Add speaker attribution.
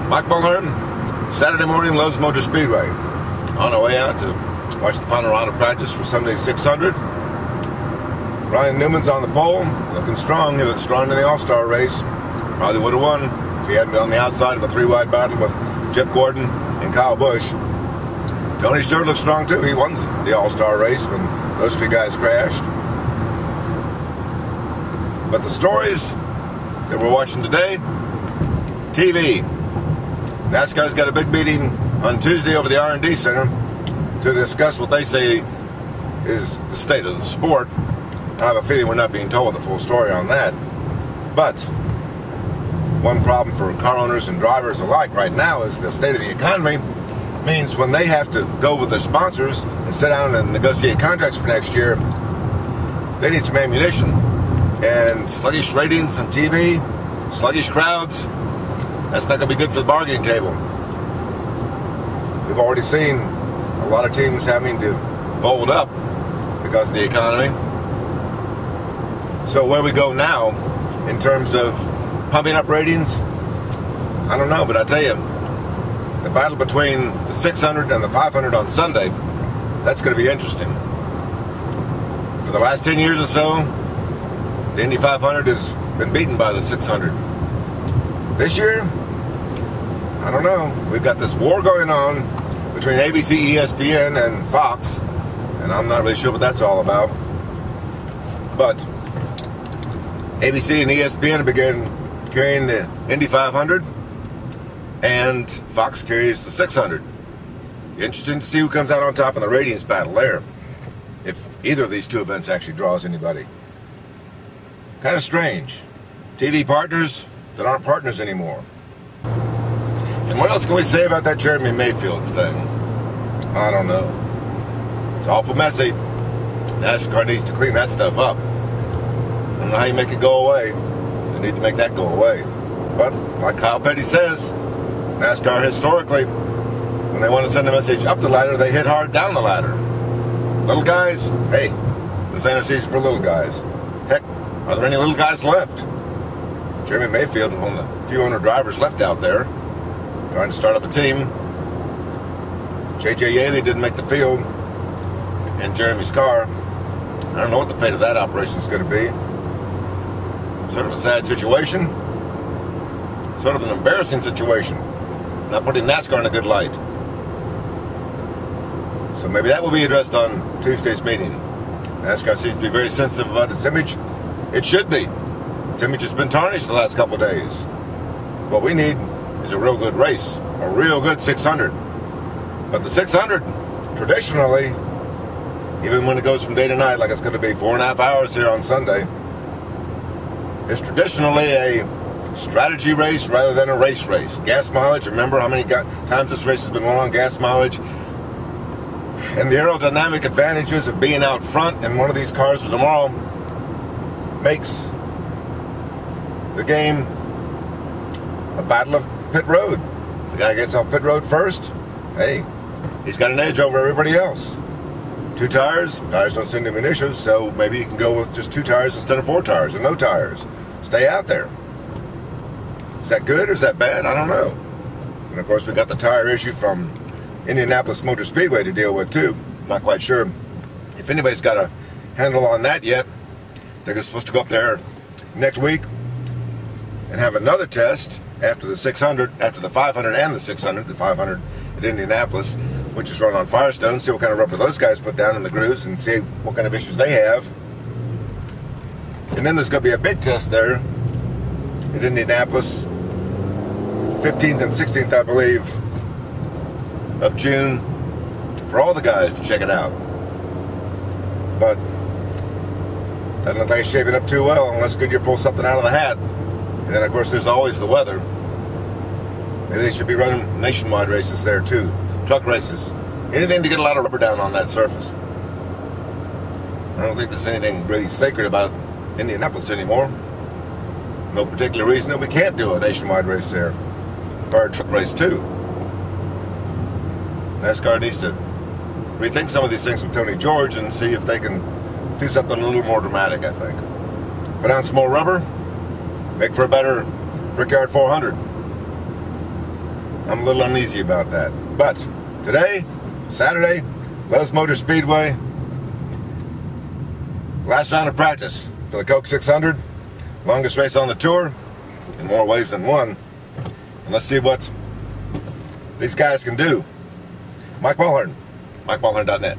Speaker 1: Mike Mulhern, Saturday morning, Lowe's Motor Speedway. On our way out to watch the final round of practice for Sunday's 600. Ryan Newman's on the pole, looking strong. He looks strong in the All-Star race. Probably would have won if he hadn't been on the outside of a three-wide battle with Jeff Gordon and Kyle Busch. Tony sure looks strong too. He won the All-Star race when those three guys crashed. But the stories that we're watching today, TV. NASCAR's got a big meeting on Tuesday over the R&D Center to discuss what they say is the state of the sport. I have a feeling we're not being told the full story on that. But one problem for car owners and drivers alike right now is the state of the economy means when they have to go with their sponsors and sit down and negotiate contracts for next year, they need some ammunition. And sluggish ratings on TV, sluggish crowds, that's not going to be good for the bargaining table. We've already seen a lot of teams having to fold up because of the economy. So where we go now in terms of pumping up ratings, I don't know, but I tell you, the battle between the 600 and the 500 on Sunday, that's going to be interesting. For the last 10 years or so, the Indy 500 has been beaten by the 600. This year, I don't know. We've got this war going on between ABC, ESPN, and Fox, and I'm not really sure what that's all about. But ABC and ESPN began carrying the Indy 500, and Fox carries the 600. Interesting to see who comes out on top in the ratings battle there, if either of these two events actually draws anybody. Kind of strange. TV partners that aren't partners anymore. And what else can we say about that Jeremy Mayfield thing? I don't know. It's awful messy. NASCAR needs to clean that stuff up. I don't know how you make it go away. They need to make that go away. But, like Kyle Petty says, NASCAR historically, when they want to send a message up the ladder, they hit hard down the ladder. Little guys, hey, this ain't a season for little guys. Heck, are there any little guys left? Jeremy Mayfield was one of the few owner drivers left out there trying to start up a team. J.J. Yaley didn't make the field in Jeremy's car. I don't know what the fate of that operation is going to be. Sort of a sad situation. Sort of an embarrassing situation. Not putting NASCAR in a good light. So maybe that will be addressed on Tuesday's meeting. NASCAR seems to be very sensitive about its image. It should be. Its image has been tarnished the last couple of days. What we need is a real good race. A real good 600. But the 600, traditionally, even when it goes from day to night, like it's going to be 4.5 hours here on Sunday, is traditionally a strategy race rather than a race. Gas mileage, remember how many times this race has been won on gas mileage? And the aerodynamic advantages of being out front in one of these cars for tomorrow makes the game a battle of pit road. The guy gets off pit road first, hey, he's got an edge over everybody else. 2 tires, tires don't seem to be an issue, so maybe you can go with just 2 tires instead of 4 tires or no tires. Stay out there. Is that good or is that bad? I don't know. And of course we got the tire issue from Indianapolis Motor Speedway to deal with too. Not quite sure if anybody's got a handle on that yet. They're supposed to go up there next week and have another test after the 600, after the 500 and the 600, the 500 at Indianapolis, which is run on Firestone, see what kind of rubber those guys put down in the grooves and see what kind of issues they have. And then there's going to be a big test there at Indianapolis, 15th and 16th, I believe, of June, for all the guys to check it out. But doesn't look like it's shaping up too well unless Goodyear pulls something out of the hat. And then, of course, there's always the weather. Maybe they should be running nationwide races there, too. Truck races. Anything to get a lot of rubber down on that surface. I don't think there's anything really sacred about Indianapolis anymore. No particular reason that we can't do a nationwide race there. Or a truck race, too. NASCAR needs to rethink some of these things with Tony George and see if they can do something a little more dramatic, I think. Put on some more rubber, make for a better Brickyard 400. I'm a little uneasy about that. But today, Saturday, Lowe's Motor Speedway, last round of practice for the Coke 600, longest race on the tour, in more ways than one. And let's see what these guys can do. Mike Mulhern, MikeMulhern.net.